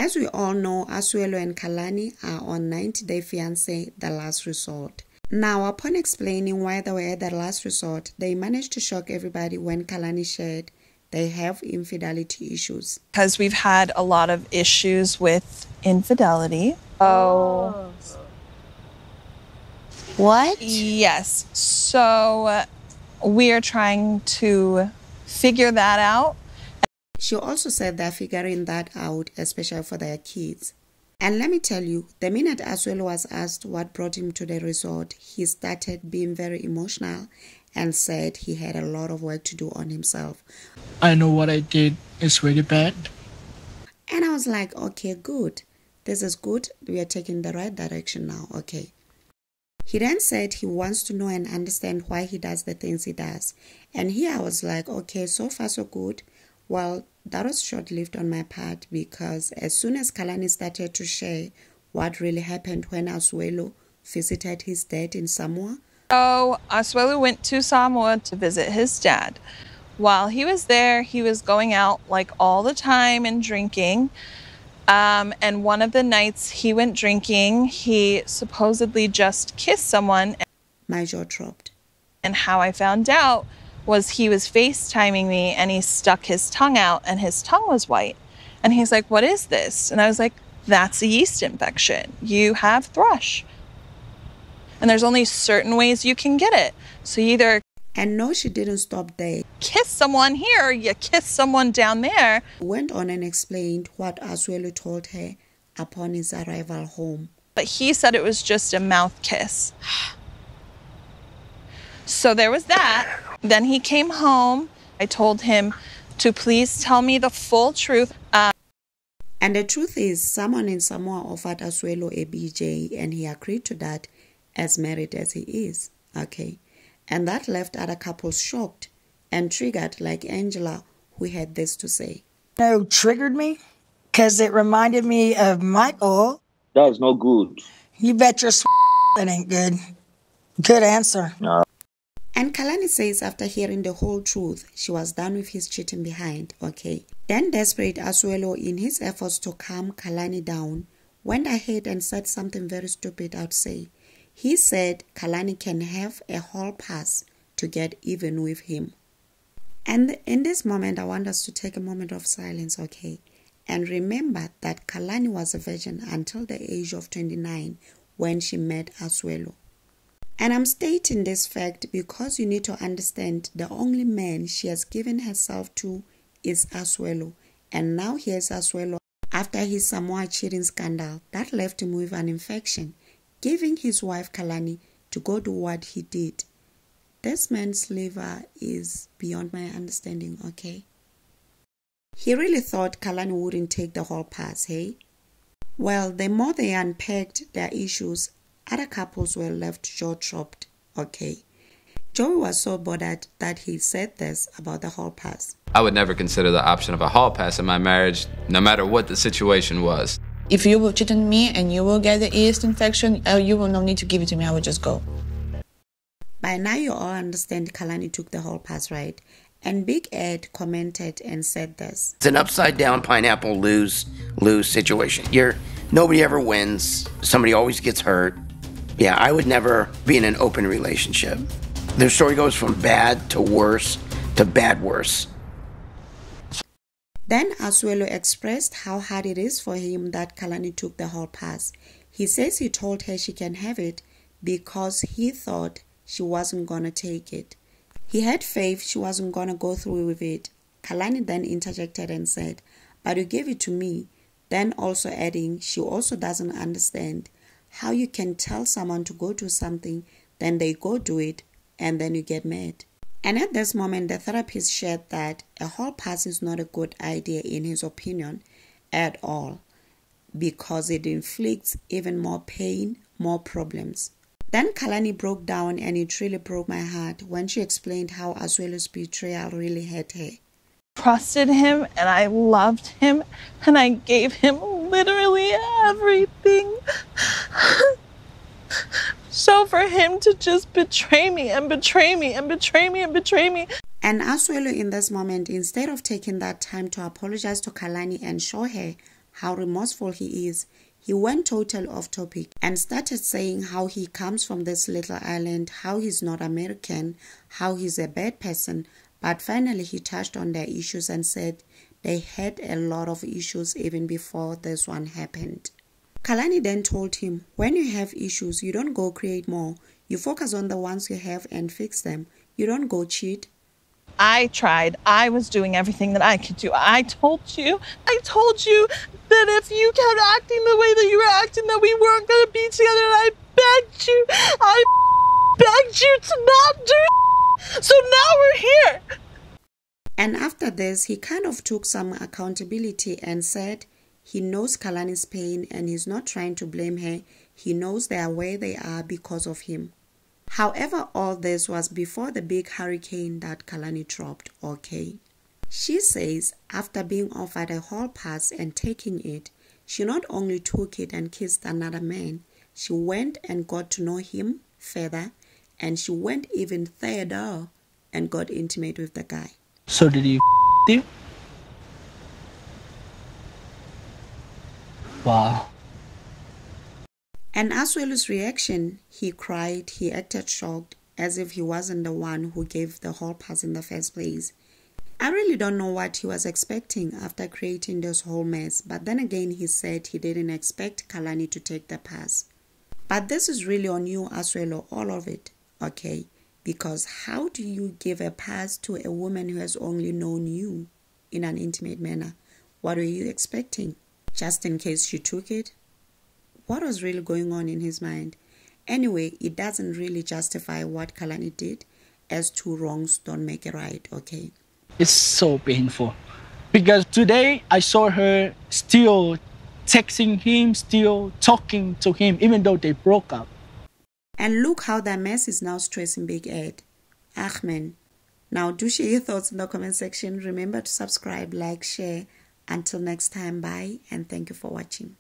As we all know, Asuelo and Kalani are on 90-day fiancé, the last resort. Now, upon explaining why they were at the last resort, they managed to shock everybody when Kalani shared they have infidelity issues. Because we've had a lot of issues with infidelity. Oh. What? Yes. So we are trying to figure that out. She also said they're figuring that out, especially for their kids. And let me tell you, the minute Asuelo was asked what brought him to the resort, he started being very emotional and said he had a lot of work to do on himself. I know what I did is really bad. And I was like, okay, good. This is good. We are taking the right direction now. Okay. He then said he wants to know and understand why he does the things he does. And here I was like, okay, so far so good. Well, that was short-lived on my part because as soon as Kalani started to share what really happened when Asuelo visited his dad in Samoa. So Asuelo went to Samoa to visit his dad. While he was there, he was going out like all the time and drinking. And one of the nights he went drinking, he supposedly just kissed someone. My jaw dropped. And how I found out was he was FaceTiming me and he stuck his tongue out and his tongue was white. And he's like, what is this? And I was like, that's a yeast infection. You have thrush. And there's only certain ways you can get it. So you either... And no, she didn't stop there. Kiss someone here, you kiss someone down there. Went on and explained what Asuelo told her upon his arrival home. But he said it was just a mouth kiss. So there was that. Then he came home. I told him to please tell me the full truth. And the truth is, someone in Samoa offered Asuelo a BJ and he agreed to that, as married as he is. Okay. And that left other couples shocked and triggered, like Angela, who had this to say. No, triggered me? Because it reminded me of Michael. That is no good. You bet your it ain't good. Good answer. No. And Kalani says after hearing the whole truth, she was done with his cheating behind, okay? Then desperate Asuelo, in his efforts to calm Kalani down, went ahead and said something very stupid, I'd say. He said Kalani can have a hall pass to get even with him. And in this moment, I want us to take a moment of silence, okay? And remember that Kalani was a virgin until the age of 29 when she met Asuelo. And I'm stating this fact because you need to understand the only man she has given herself to is Asuelo. And now here's Asuelo after his Samoa cheating scandal that left him with an infection, giving his wife Kalani to go do what he did. This man's liver is beyond my understanding, okay? He really thought Kalani wouldn't take the hall pass, hey? Well, the more they unpacked their issues, other couples were left jaw-dropped, okay? Joey was so bothered that he said this about the hall pass. I would never consider the option of a hall pass in my marriage, no matter what the situation was. If you will cheat on me and you will get the yeast infection, you will not need to give it to me. I will just go. By now you all understand Kalani took the hall pass, right? And Big Ed commented and said this. It's an upside-down pineapple lose situation. Nobody ever wins. Somebody always gets hurt. Yeah, I would never be in an open relationship. Their story goes from bad to worse to bad worse. Then Asuelo expressed how hard it is for him that Kalani took the hall pass. He says he told her she can have it because he thought she wasn't going to take it. He had faith she wasn't going to go through with it. Kalani then interjected and said, but you gave it to me. Then also adding, she also doesn't understand how you can tell someone to go do something, then they go do it, and then you get mad. And at this moment, the therapist shared that a hall pass is not a good idea in his opinion at all because it inflicts even more pain, more problems. Then Kalani broke down and it really broke my heart when she explained how Asuelo's betrayal really hurt her. Trusted him and I loved him and I gave him literally everything. So for him to just betray me and betray me and betray me and betray me. And Asuelo in this moment, instead of taking that time to apologize to Kalani and show her how remorseful he is, he went total off topic and started saying how he comes from this little island, how he's not American, how he's a bad person. But finally he touched on their issues and said they had a lot of issues even before this one happened. Kalani then told him, when you have issues, you don't go create more. You focus on the ones you have and fix them. You don't go cheat. I tried. I was doing everything that I could do. I told you that if you kept acting the way that you were acting, that we weren't going to be together. And I begged you to not do it. So now we're here. And after this, he kind of took some accountability and said he knows Kalani's pain and he's not trying to blame her. He knows they are where they are because of him. However, all this was before the big hurricane that Kalani dropped, okay? She says after being offered a hall pass and taking it, she not only took it and kissed another man, she went and got to know him further, and she went even further and got intimate with the guy. So did he you? Wow. And Asuelo's reaction, he cried, he acted shocked, as if he wasn't the one who gave the hall pass in the first place. I really don't know what he was expecting after creating this whole mess, but then again he said he didn't expect Kalani to take the pass. But this is really on you, Asuelo, all of it, okay? Because how do you give a pass to a woman who has only known you in an intimate manner? What were you expecting? Just in case she took it? What was really going on in his mind? Anyway, it doesn't really justify what Kalani did, as two wrongs don't make a right, okay? It's so painful. Because today I saw her still texting him, still talking to him, even though they broke up. And look how that mess is now stressing Big Ed. Ahmed. Now do share your thoughts in the comment section. Remember to subscribe, like, share. Until next time, bye and thank you for watching.